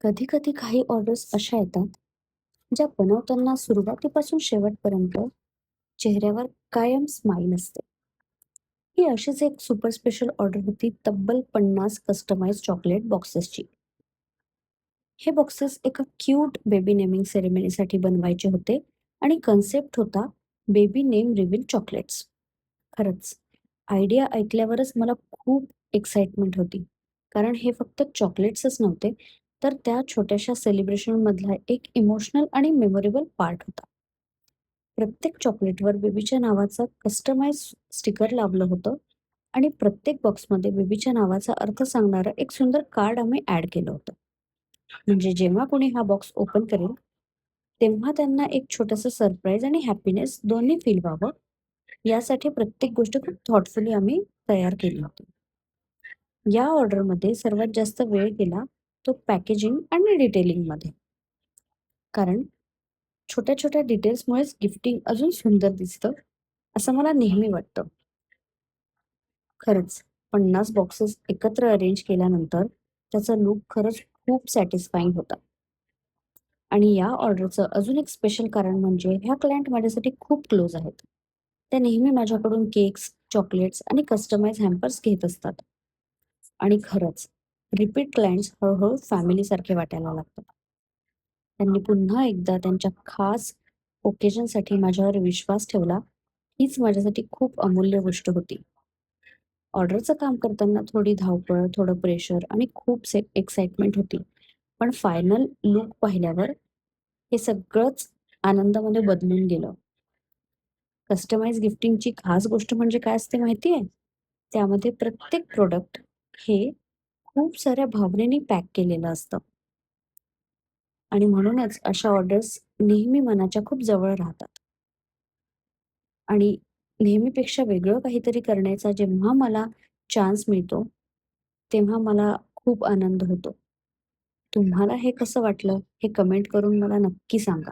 कधी-कधी काही ऑर्डर्स अशा येतात, ज्या बनवताना सुरुवातीपासून शेवटपर्यंत चेहऱ्यावर कायम स्माईल असते. ही अशीच एक सुपर स्पेशल ऑर्डर होती तब्बल 50 कस्टमाइज्ड चॉकलेट बॉक्सेसची. हे बॉक्सेस एका क्यूट बेबी नेमिंग सेरेमनीसाठी बनवायचे होते आणि कन्सेप्ट होता बेबी नेम रिव्हील चॉकलेट्स. खरंच, आयडिया ऐकल्यावरच मला खूप एक्साइटमेंट होती. कारण हे फक्त चॉकलेट्सच नव्हते, तर त्या छोट्याशा सेलिब्रेशनमधला एक इमोशनल आणि मेमोरेबल पार्ट होता. प्रत्येक चॉकलेटवर बेबीच्या नावाचं कस्टमाइज स्टिकर लावलं होतं आणि प्रत्येक बॉक्समध्ये बेबीच्या नावाचा अर्थ सांगणारं एक सुंदर कार्ड आम्ही ॲड केलं होतं. म्हणजे जेव्हा कोणी हा बॉक्स ओपन करेल, तेव्हा त्यांना एक छोटंसं सरप्राईज आणि हॅपीनेस दोन्ही फील व्हावं, यासाठी प्रत्येक गोष्ट खूप थॉटफुली आम्ही तयार केली होती. या ऑर्डरमध्ये सर्वात जास्त वेळ गेला तो पॅकेजिंग आणि डिटेलिंगमध्ये. कारण छोट्या-छोट्या डिटेल्समुळेच गिफ्टिंग अजून सुंदर दिसतं, असं मला नेहमी वाटतं. खरंच 50 बॉक्सेस एकत्र अरेंज केल्यानंतर त्याचा लूक खरंच खूप सॅटिस्फाईंग होता. आणि या ऑर्डरचं अजून एक स्पेशल कारण म्हणजे ह्या क्लायंट माझ्यासाठी खूप क्लोज आहेत. त्या नेहमी माझ्याकडून केक्स, चॉकलेट्स आणि कस्टमाइज हॅम्पर्स घेत असतात. आणि खरंच रिपीट क्लायंट्स हळू-हळू फॅमिलीसारखे वाटायला लागतात. त्यांनी पुन्हा एकदा त्यांच्या खास ओकेजनसाठी माझ्यावर विश्वास ठेवला, हीच माझ्यासाठी खूप अमूल्य गोष्ट होती. ऑर्डरचं काम करताना थोडी धावपळ, थोडं प्रेशर आणि खूप एक्साइटमेंट होती. पण फायनल लूक पाहिल्यावर हे सगळंच आनंदामध्ये बदलून गेलं. कस्टमाइज गिफ्टिंगची खास गोष्ट म्हणजे काय असते माहिती आहे? त्यामध्ये प्रत्येक प्रॉडक्ट हे खूप साऱ्या भावनेने पॅक केलेलं असतं आणि म्हणूनच अशा ऑर्डर्स नेहमी मनाच्या खूप जवळ राहतात आणि नेहमीपेक्षा वेगळं काहीतरी करण्याचा जेव्हा मला चान्स मिळतो, तेव्हा मला खूप आनंद होतो. तुम्हाला हे कसं वाटलं? हे कमेंट करून मला नक्की सांगा.